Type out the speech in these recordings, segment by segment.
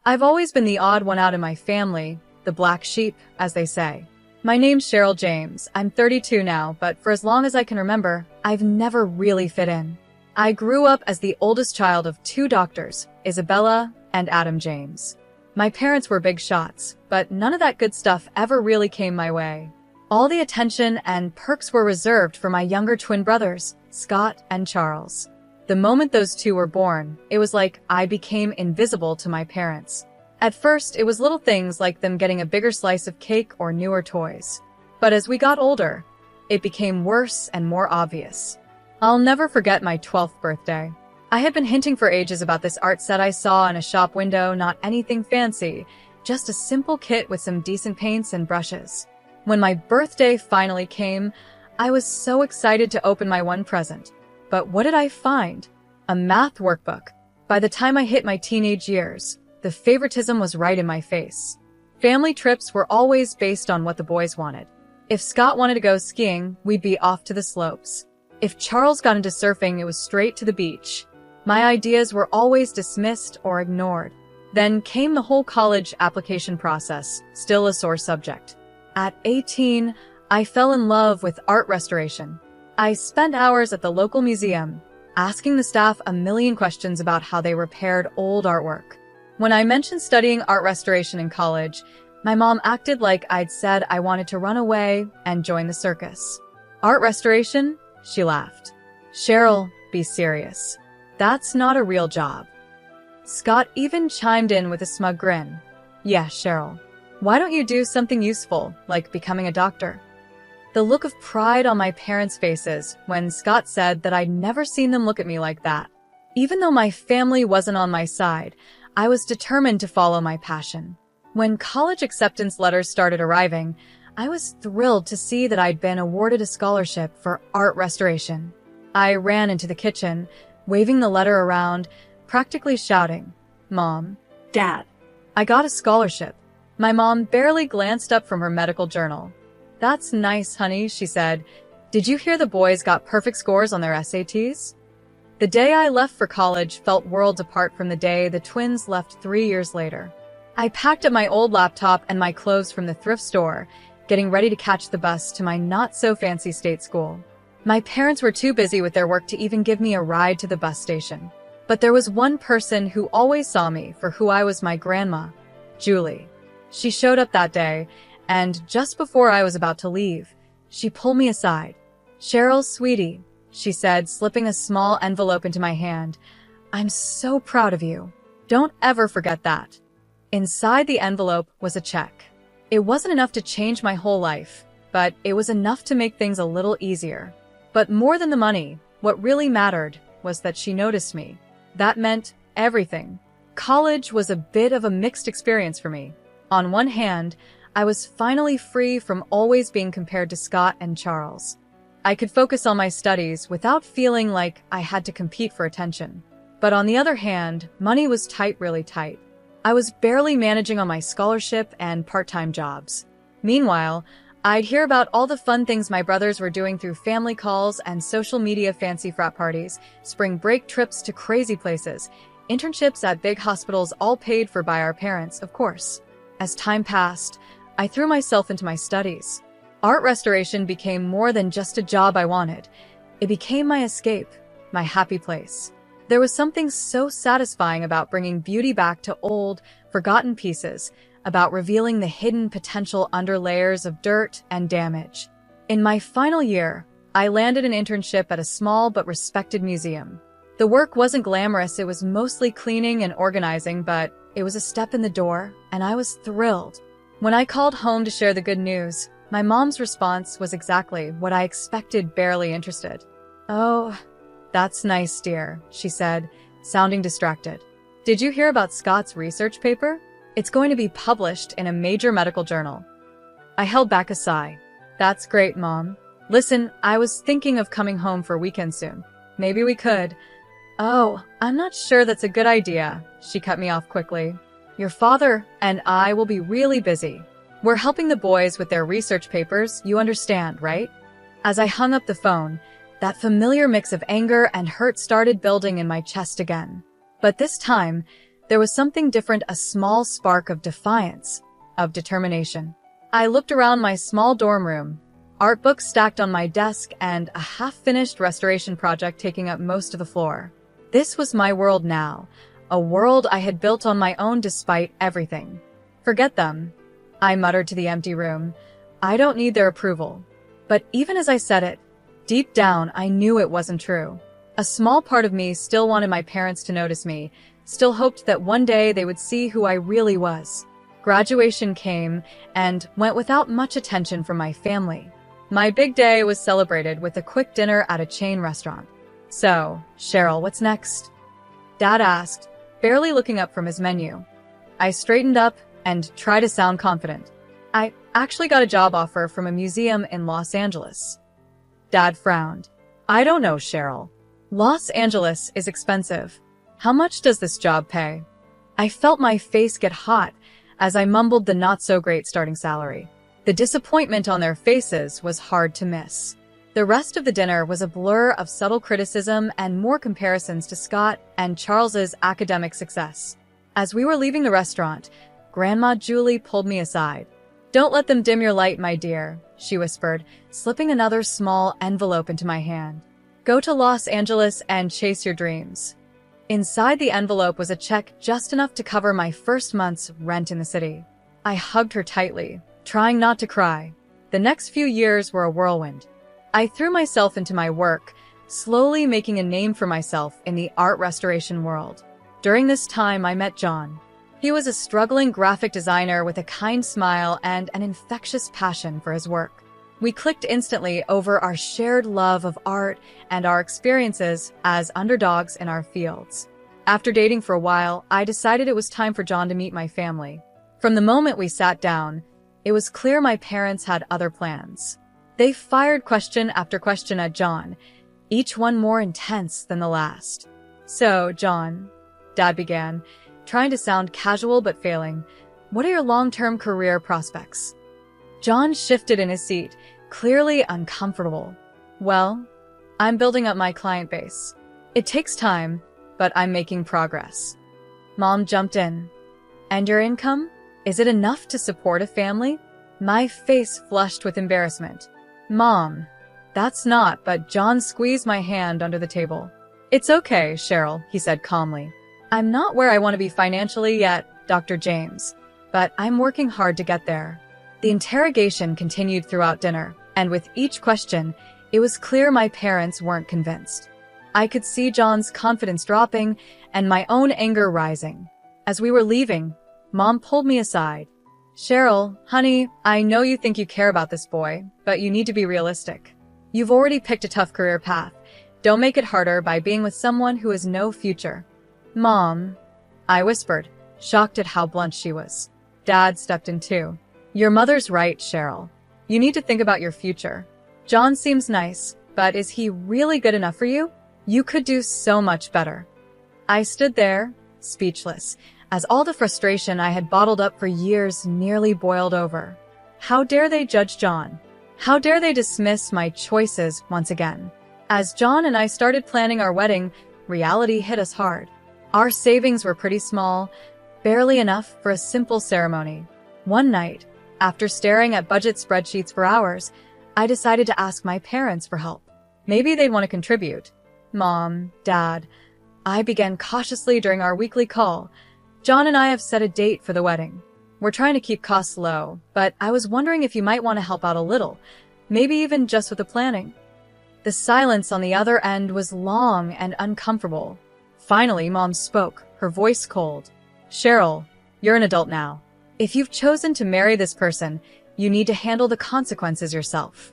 I've always been the odd one out in my family, the black sheep, as they say. My name's Cheryl James. I'm 32 now, but for as long as I can remember, I've never really fit in. I grew up as the oldest child of two doctors, Isabella and Adam James. My parents were big shots, but none of that good stuff ever really came my way. All the attention and perks were reserved for my younger twin brothers, Scott and Charles. The moment those two were born, it was like I became invisible to my parents. At first, it was little things like them getting a bigger slice of cake or newer toys. But as we got older, it became worse and more obvious. I'll never forget my 12th birthday. I had been hinting for ages about this art set I saw in a shop window, not anything fancy, just a simple kit with some decent paints and brushes. When my birthday finally came, I was so excited to open my one present. But what did I find? A math workbook. By the time I hit my teenage years, the favoritism was right in my face. Family trips were always based on what the boys wanted. If Scott wanted to go skiing, we'd be off to the slopes. If Charles got into surfing, it was straight to the beach. My ideas were always dismissed or ignored. Then came the whole college application process, still a sore subject. At 18, I fell in love with art restoration. I spent hours at the local museum, asking the staff a million questions about how they repaired old artwork. When I mentioned studying art restoration in college, my mom acted like I'd said I wanted to run away and join the circus. Art restoration? She laughed. Cheryl, be serious. That's not a real job. Scott even chimed in with a smug grin. Yeah, Cheryl. Why don't you do something useful, like becoming a doctor? The look of pride on my parents' faces when Scott said that I'd never seen them look at me like that. Even though my family wasn't on my side, I was determined to follow my passion. When college acceptance letters started arriving, I was thrilled to see that I'd been awarded a scholarship for art restoration. I ran into the kitchen, waving the letter around, practically shouting, "Mom, Dad, I got a scholarship." My mom barely glanced up from her medical journal. That's nice, honey, she said. Did you hear the boys got perfect scores on their SATs? The day I left for college felt worlds apart from the day the twins left 3 years later. I packed up my old laptop and my clothes from the thrift store, getting ready to catch the bus to my not-so-fancy state school. My parents were too busy with their work to even give me a ride to the bus station. But there was one person who always saw me for who I was, my grandma, Julie. She showed up that day, and just before I was about to leave, she pulled me aside. "Cheryl, sweetie," she said, slipping a small envelope into my hand. "I'm so proud of you. Don't ever forget that." Inside the envelope was a check. It wasn't enough to change my whole life, but it was enough to make things a little easier. But more than the money, what really mattered was that she noticed me. That meant everything. College was a bit of a mixed experience for me. On one hand, I was finally free from always being compared to Scott and Charles. I could focus on my studies without feeling like I had to compete for attention. But on the other hand, money was tight, really tight. I was barely managing on my scholarship and part-time jobs. Meanwhile, I'd hear about all the fun things my brothers were doing through family calls and social media, fancy frat parties, spring break trips to crazy places, internships at big hospitals, all paid for by our parents, of course. As time passed, I threw myself into my studies. Art restoration became more than just a job I wanted. It became my escape, my happy place. There was something so satisfying about bringing beauty back to old, forgotten pieces, about revealing the hidden potential under layers of dirt and damage. In my final year, I landed an internship at a small but respected museum. The work wasn't glamorous, it was mostly cleaning and organizing, but it was a step in the door, and I was thrilled. When I called home to share the good news, my mom's response was exactly what I expected, barely interested. "Oh, that's nice, dear," she said, sounding distracted. "Did you hear about Scott's research paper? It's going to be published in a major medical journal." I held back a sigh. "That's great, Mom. Listen, I was thinking of coming home for a weekend soon. Maybe we could." "Oh, I'm not sure that's a good idea," she cut me off quickly. "Your father and I will be really busy. We're helping the boys with their research papers, you understand, right?" As I hung up the phone, that familiar mix of anger and hurt started building in my chest again. But this time, There was something different, a small spark of defiance, of determination. I looked around my small dorm room, art books stacked on my desk and a half-finished restoration project taking up most of the floor. This was my world now, a world I had built on my own despite everything. Forget them, I muttered to the empty room. I don't need their approval. But even as I said it, deep down I knew it wasn't true. A small part of me still wanted my parents to notice me, still hoped that one day they would see who I really was. Graduation came and went without much attention from my family. My big day was celebrated with a quick dinner at a chain restaurant. So, Cheryl, what's next? Dad asked, barely looking up from his menu. I straightened up and tried to sound confident. I actually got a job offer from a museum in Los Angeles. Dad frowned. I don't know, Cheryl. Los Angeles is expensive. How much does this job pay? I felt my face get hot as I mumbled the not-so-great starting salary. The disappointment on their faces was hard to miss. The rest of the dinner was a blur of subtle criticism and more comparisons to Scott and Charles's academic success. As we were leaving the restaurant, Grandma Julie pulled me aside. Don't let them dim your light, my dear, she whispered, slipping another small envelope into my hand. Go to Los Angeles and chase your dreams. Inside the envelope was a check just enough to cover my first month's rent in the city. I hugged her tightly, trying not to cry. The next few years were a whirlwind. I threw myself into my work, slowly making a name for myself in the art restoration world. During this time, I met John. He was a struggling graphic designer with a kind smile and an infectious passion for his work. We clicked instantly over our shared love of art and our experiences as underdogs in our fields. After dating for a while, I decided it was time for John to meet my family. From the moment we sat down, it was clear my parents had other plans. They fired question after question at John, each one more intense than the last. So, John, Dad began, trying to sound casual but failing, what are your long-term career prospects? John shifted in his seat, clearly uncomfortable. Well, I'm building up my client base. It takes time, but I'm making progress. Mom jumped in. And your income? Is it enough to support a family? My face flushed with embarrassment. Mom, that's not, but John squeezed my hand under the table. It's okay, Cheryl, he said calmly. I'm not where I want to be financially yet, Dr. James, but I'm working hard to get there. The interrogation continued throughout dinner, and with each question, it was clear my parents weren't convinced. I could see John's confidence dropping and my own anger rising. As we were leaving, Mom pulled me aside. Cheryl, honey, I know you think you care about this boy, but you need to be realistic. You've already picked a tough career path. Don't make it harder by being with someone who has no future. Mom, I whispered, shocked at how blunt she was. Dad stepped in too. Your mother's right, Cheryl. You need to think about your future. John seems nice, but is he really good enough for you? You could do so much better. I stood there, speechless, as all the frustration I had bottled up for years nearly boiled over. How dare they judge John? How dare they dismiss my choices once again? As John and I started planning our wedding, reality hit us hard. Our savings were pretty small, barely enough for a simple ceremony. One night, after staring at budget spreadsheets for hours, I decided to ask my parents for help. Maybe they'd want to contribute. Mom, Dad, I began cautiously during our weekly call. John and I have set a date for the wedding. We're trying to keep costs low, but I was wondering if you might want to help out a little, maybe even just with the planning. The silence on the other end was long and uncomfortable. Finally, Mom spoke, her voice cold. Cheryl, you're an adult now. If you've chosen to marry this person, you need to handle the consequences yourself.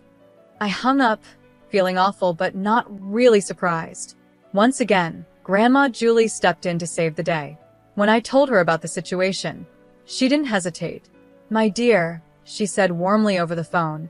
I hung up, feeling awful but not really surprised. Once again, Grandma Julie stepped in to save the day. When I told her about the situation, she didn't hesitate. My dear, she said warmly over the phone,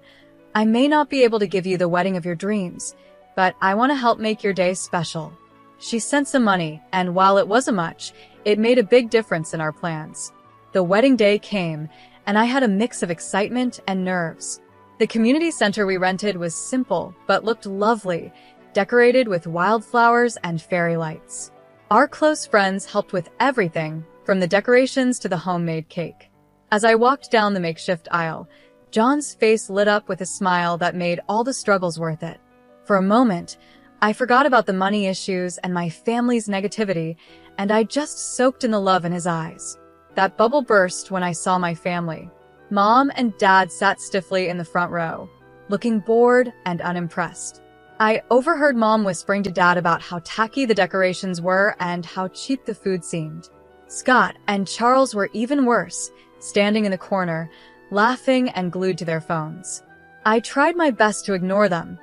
I may not be able to give you the wedding of your dreams, but I want to help make your day special. She sent some money, and while it wasn't much, it made a big difference in our plans. The wedding day came, and I had a mix of excitement and nerves. The community center we rented was simple, but looked lovely, decorated with wildflowers and fairy lights. Our close friends helped with everything, from the decorations to the homemade cake. As I walked down the makeshift aisle, John's face lit up with a smile that made all the struggles worth it. For a moment, I forgot about the money issues and my family's negativity, and I just soaked in the love in his eyes. That bubble burst when I saw my family. Mom and Dad sat stiffly in the front row, looking bored and unimpressed. I overheard Mom whispering to Dad about how tacky the decorations were and how cheap the food seemed. Scott and Charles were even worse, standing in the corner, laughing and glued to their phones. I tried my best to ignore them,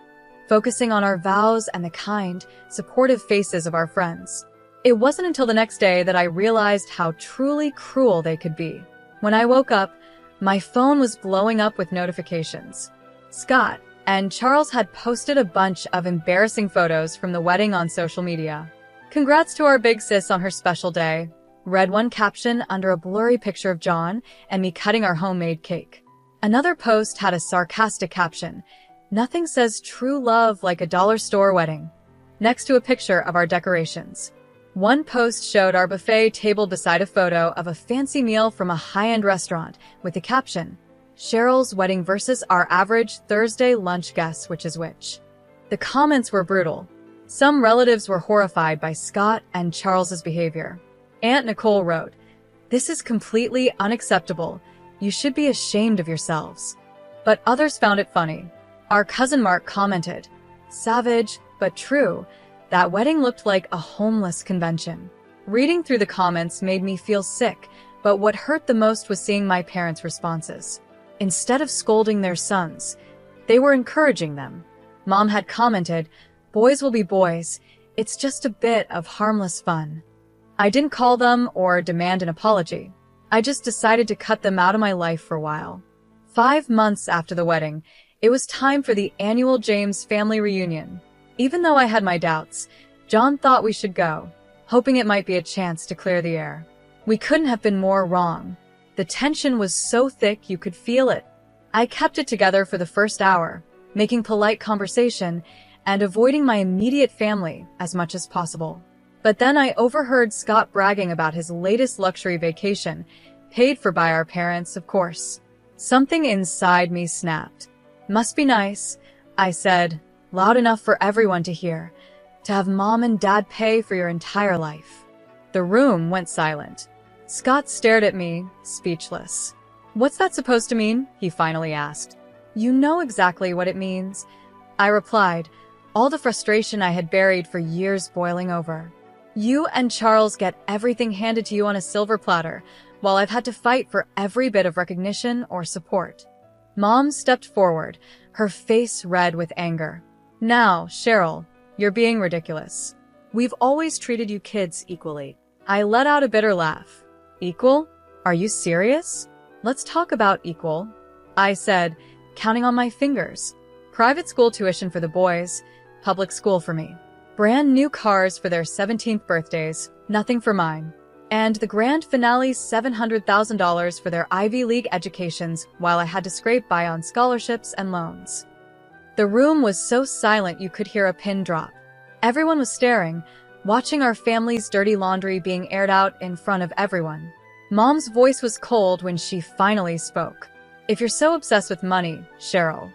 focusing on our vows and the kind, supportive faces of our friends. It wasn't until the next day that I realized how truly cruel they could be. When I woke up, my phone was blowing up with notifications. Scott and Charles had posted a bunch of embarrassing photos from the wedding on social media. "Congrats to our big sis on her special day," read one caption under a blurry picture of John and me cutting our homemade cake. Another post had a sarcastic caption, "Nothing says true love like a dollar store wedding," next to a picture of our decorations. One post showed our buffet table beside a photo of a fancy meal from a high-end restaurant with the caption, "Cheryl's wedding versus our average Thursday lunch guess which is which." The comments were brutal. Some relatives were horrified by Scott and Charles's behavior. Aunt Nicole wrote, "This is completely unacceptable. You should be ashamed of yourselves." But others found it funny. Our cousin Mark commented, "Savage, but true. That wedding looked like a homeless convention." Reading through the comments made me feel sick, but what hurt the most was seeing my parents' responses. Instead of scolding their sons, they were encouraging them. Mom had commented, "Boys will be boys. It's just a bit of harmless fun." I didn't call them or demand an apology. I just decided to cut them out of my life for a while. 5 months after the wedding, it was time for the annual James family reunion. Even though I had my doubts, John thought we should go, hoping it might be a chance to clear the air. We couldn't have been more wrong. The tension was so thick you could feel it. I kept it together for the first hour, making polite conversation and avoiding my immediate family as much as possible. But then I overheard Scott bragging about his latest luxury vacation, paid for by our parents, of course. Something inside me snapped. "Must be nice," I said, loud enough for everyone to hear, "to have Mom and Dad pay for your entire life." The room went silent. Scott stared at me, speechless. "What's that supposed to mean?" he finally asked. "You know exactly what it means," I replied, all the frustration I had buried for years boiling over. "You and Charles get everything handed to you on a silver platter, while I've had to fight for every bit of recognition or support." Mom stepped forward, her face red with anger. "Now, Cheryl, you're being ridiculous. We've always treated you kids equally." I let out a bitter laugh. "Equal? Are you serious? Let's talk about equal," I said, counting on my fingers. Private school tuition for the boys, public school for me. Brand new cars for their 17th birthdays, nothing for mine. And the grand finale $700,000 for their Ivy League educations while I had to scrape by on scholarships and loans. The room was so silent you could hear a pin drop. Everyone was staring, watching our family's dirty laundry being aired out in front of everyone. Mom's voice was cold when she finally spoke. "If you're so obsessed with money, Cheryl,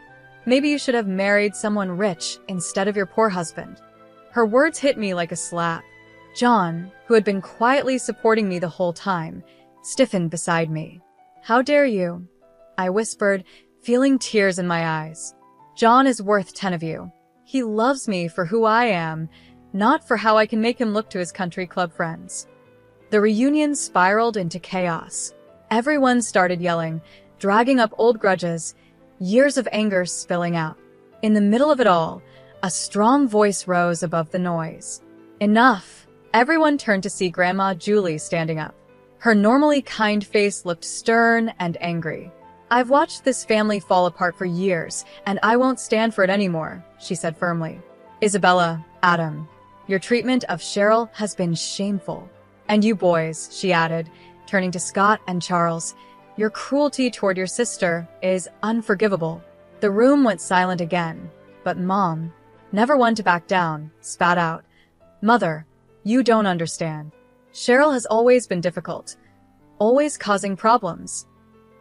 maybe you should have married someone rich instead of your poor husband." Her words hit me like a slap. John, who had been quietly supporting me the whole time, stiffened beside me. "How dare you?" I whispered, feeling tears in my eyes. "John is worth 10 of you. He loves me for who I am, not for how I can make him look to his country club friends." The reunion spiraled into chaos. Everyone started yelling, dragging up old grudges, years of anger spilling out. In the middle of it all, a strong voice rose above the noise. "Enough!" Everyone turned to see Grandma Julie standing up. Her normally kind face looked stern and angry. "I've watched this family fall apart for years, and I won't stand for it anymore," she said firmly. "Isabella, Adam, your treatment of Cheryl has been shameful. And you boys," she added, turning to Scott and Charles, "your cruelty toward your sister is unforgivable." The room went silent again, but Mom, never one to back down, spat out, "Mother, you don't understand. Cheryl has always been difficult, always causing problems.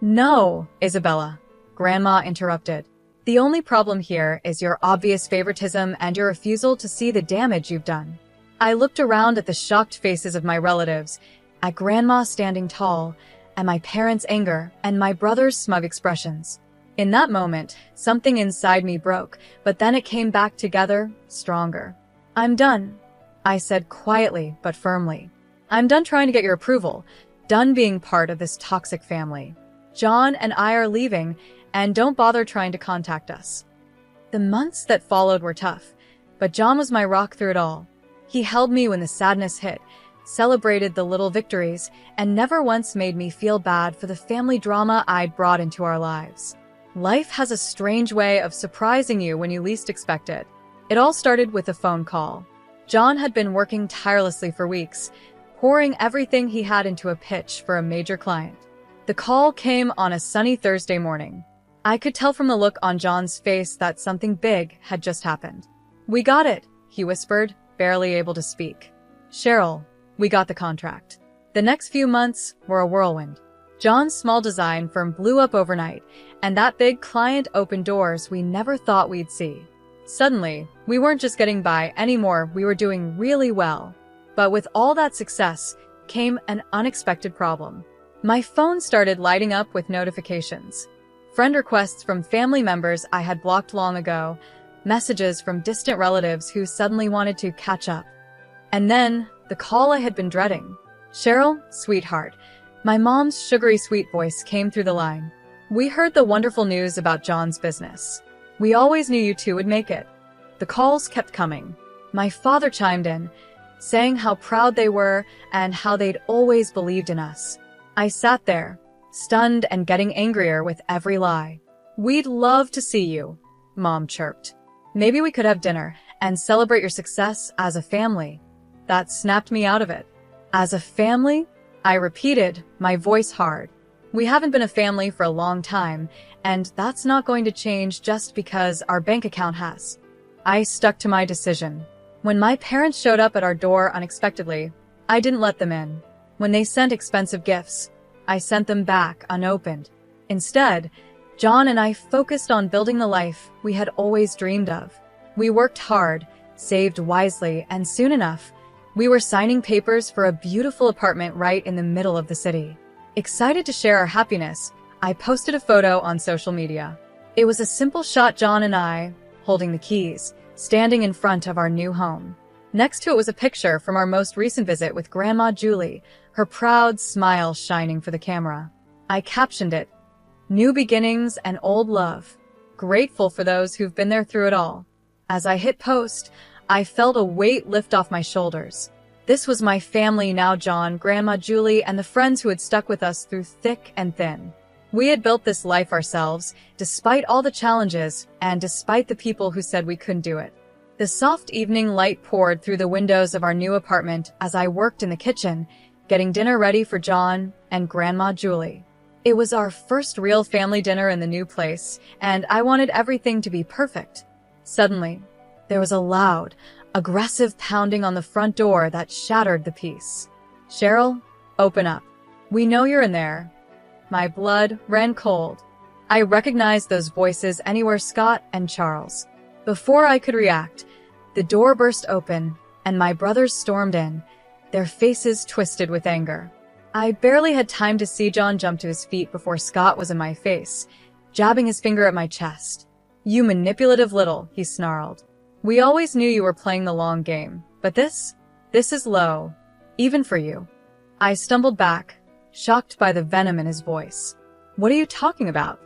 No, Isabella, Grandma interrupted. The only problem here is your obvious favoritism and your refusal to see the damage you've done. I looked around at the shocked faces of my relatives, at Grandma standing tall, and my parents' anger, and my brother's smug expressions. In that moment, something inside me broke, but then it came back together, stronger. I'm done, I said quietly but firmly. I'm done trying to get your approval, done being part of this toxic family. John and I are leaving, and don't bother trying to contact us. The months that followed were tough, but John was my rock through it all. He held me when the sadness hit, celebrated the little victories, and never once made me feel bad for the family drama I'd brought into our lives. Life has a strange way of surprising you when you least expect it. It all started with a phone call. John had been working tirelessly for weeks, pouring everything he had into a pitch for a major client. The call came on a sunny Thursday morning. I could tell from the look on John's face that something big had just happened. "We got it," he whispered, barely able to speak. "Cheryl, we got the contract." The next few months were a whirlwind. John's small design firm blew up overnight, and that big client opened doors we never thought we'd see. Suddenly, we weren't just getting by anymore, we were doing really well. But with all that success came an unexpected problem. My phone started lighting up with notifications. Friend requests from family members I had blocked long ago, messages from distant relatives who suddenly wanted to catch up. And then, the call I had been dreading. "Cheryl, sweetheart," my mom's sugary sweet voice came through the line. "We heard the wonderful news about John's business. We always knew you two would make it." The calls kept coming. My father chimed in, saying how proud they were and how they'd always believed in us. I sat there, stunned and getting angrier with every lie. "We'd love to see you," Mom chirped. "Maybe we could have dinner and celebrate your success as a family." That snapped me out of it. "As a family?" I repeated, my voice hard. "We haven't been a family for a long time, and that's not going to change just because our bank account has." I stuck to my decision. When my parents showed up at our door unexpectedly, I didn't let them in. When they sent expensive gifts, I sent them back unopened. Instead, John and I focused on building the life we had always dreamed of. We worked hard, saved wisely, and soon enough, we were signing papers for a beautiful apartment right in the middle of the city. Excited to share our happiness, I posted a photo on social media. It was a simple shot, John and I, holding the keys, standing in front of our new home. Next to it was a picture from our most recent visit with Grandma Julie, her proud smile shining for the camera. I captioned it, "New beginnings and old love. Grateful for those who've been there through it all." As I hit post, I felt a weight lift off my shoulders. This was my family now, John, Grandma Julie, and the friends who had stuck with us through thick and thin. We had built this life ourselves, despite all the challenges, and despite the people who said we couldn't do it. The soft evening light poured through the windows of our new apartment as I worked in the kitchen, getting dinner ready for John and Grandma Julie. It was our first real family dinner in the new place, and I wanted everything to be perfect. Suddenly, there was a loud, aggressive pounding on the front door that shattered the peace. "Cheryl, open up. We know you're in there." My blood ran cold. I recognized those voices anywhere, Scott and Charles. Before I could react, the door burst open, and my brothers stormed in, their faces twisted with anger. I barely had time to see John jump to his feet before Scott was in my face, jabbing his finger at my chest. "You manipulative little," he snarled. "We always knew you were playing the long game, but this is low, even for you." I stumbled back, shocked by the venom in his voice. "What are you talking about?"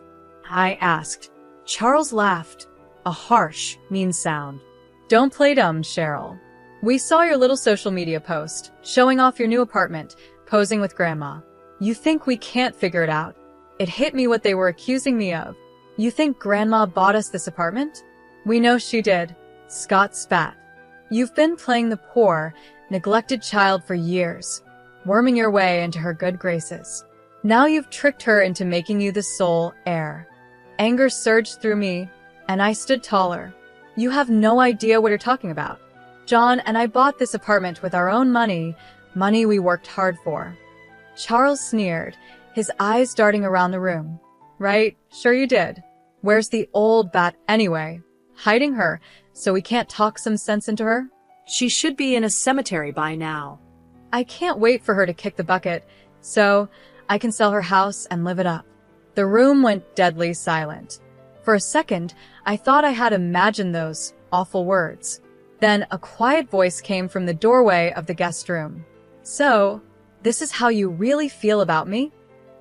I asked. Charles laughed, a harsh, mean sound. "Don't play dumb, Cheryl. We saw your little social media post, showing off your new apartment, posing with Grandma. You think we can't figure it out?" It hit me what they were accusing me of. "You think Grandma bought us this apartment?" "We know she did," Scott spat. "You've been playing the poor, neglected child for years, worming your way into her good graces. Now you've tricked her into making you the sole heir." Anger surged through me, and I stood taller. "You have no idea what you're talking about. John and I bought this apartment with our own money we worked hard for." Charles sneered, his eyes darting around the room. Right, sure you did. Where's the old bat anyway? Hiding her, so we can't talk some sense into her? She should be in a cemetery by now. I can't wait for her to kick the bucket, so I can sell her house and live it up. The room went deadly silent. For a second, I thought I had imagined those awful words. Then a quiet voice came from the doorway of the guest room. So, this is how you really feel about me?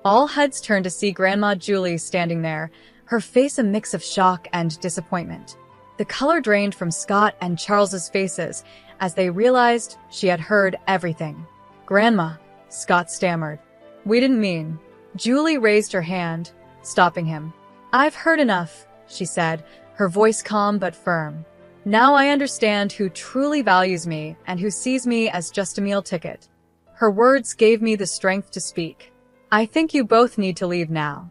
All heads turned to see Grandma Julie standing there, her face a mix of shock and disappointment. The color drained from Scott and Charles's faces as they realized she had heard everything. Grandma, Scott stammered. We didn't mean. Julie raised her hand, stopping him. I've heard enough, she said, her voice calm but firm. Now I understand who truly values me and who sees me as just a meal ticket. Her words gave me the strength to speak. I think you both need to leave now.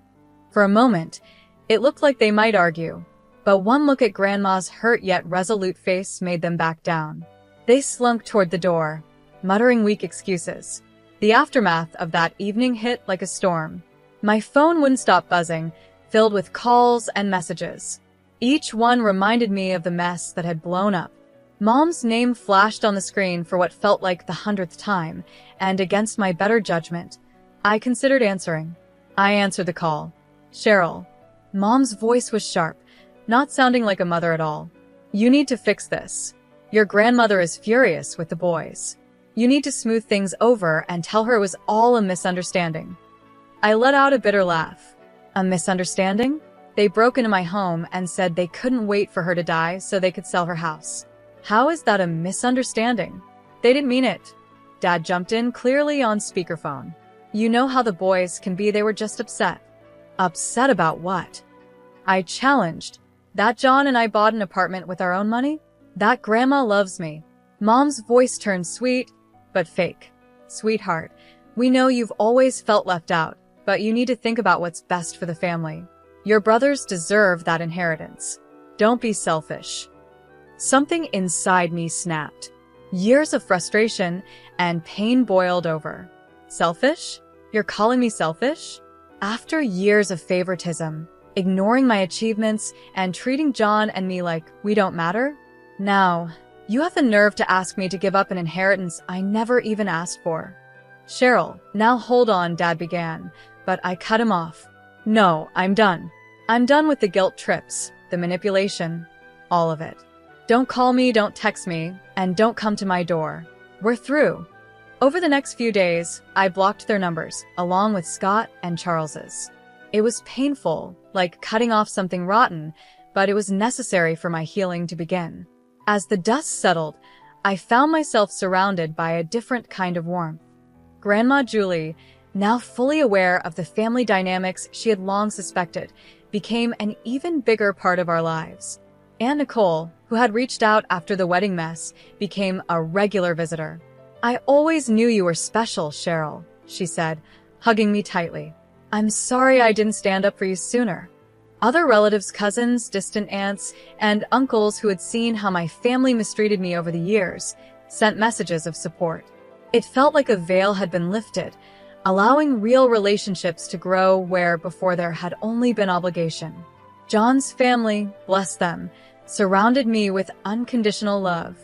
For a moment, it looked like they might argue, but one look at Grandma's hurt yet resolute face made them back down. They slunk toward the door, muttering weak excuses. The aftermath of that evening hit like a storm. My phone wouldn't stop buzzing, filled with calls and messages. Each one reminded me of the mess that had blown up. Mom's name flashed on the screen for what felt like the 100th time, and against my better judgment, I considered answering. I answered the call. Cheryl. Mom's voice was sharp, not sounding like a mother at all. You need to fix this. Your grandmother is furious with the boys. You need to smooth things over and tell her it was all a misunderstanding. I let out a bitter laugh. A misunderstanding? They broke into my home and said they couldn't wait for her to die so they could sell her house. How is that a misunderstanding? They didn't mean it. Dad jumped in, clearly on speakerphone. You know how the boys can be, they were just upset. Upset about what? I challenged. That John and I bought an apartment with our own money? That grandma loves me. Mom's voice turned sweet, but fake. Sweetheart, we know you've always felt left out, but you need to think about what's best for the family. Your brothers deserve that inheritance. Don't be selfish. Something inside me snapped. Years of frustration and pain boiled over. Selfish? You're calling me selfish? After years of favoritism, ignoring my achievements, and treating John and me like we don't matter? Now, you have the nerve to ask me to give up an inheritance I never even asked for. Cheryl, now hold on, Dad began, but I cut him off. No, I'm done. I'm done with the guilt trips, the manipulation, all of it. Don't call me, don't text me, and don't come to my door. We're through. Over the next few days, I blocked their numbers, along with Scott and Charles's. It was painful, like cutting off something rotten, but it was necessary for my healing to begin. As the dust settled, I found myself surrounded by a different kind of warmth. Grandma Julie, now fully aware of the family dynamics she had long suspected, became an even bigger part of our lives. Aunt Nicole, who had reached out after the wedding mess, became a regular visitor. I always knew you were special, Cheryl, she said, hugging me tightly. I'm sorry I didn't stand up for you sooner. Other relatives, cousins, distant aunts, and uncles who had seen how my family mistreated me over the years sent messages of support. It felt like a veil had been lifted, allowing real relationships to grow where before there had only been obligation. John's family, bless them, surrounded me with unconditional love.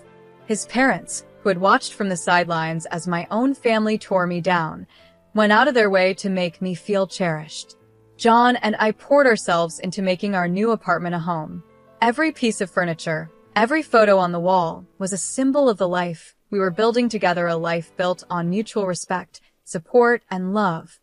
His parents, who had watched from the sidelines as my own family tore me down, went out of their way to make me feel cherished. John and I poured ourselves into making our new apartment a home. Every piece of furniture, every photo on the wall was a symbol of the life we were building together, a life built on mutual respect, support, and love.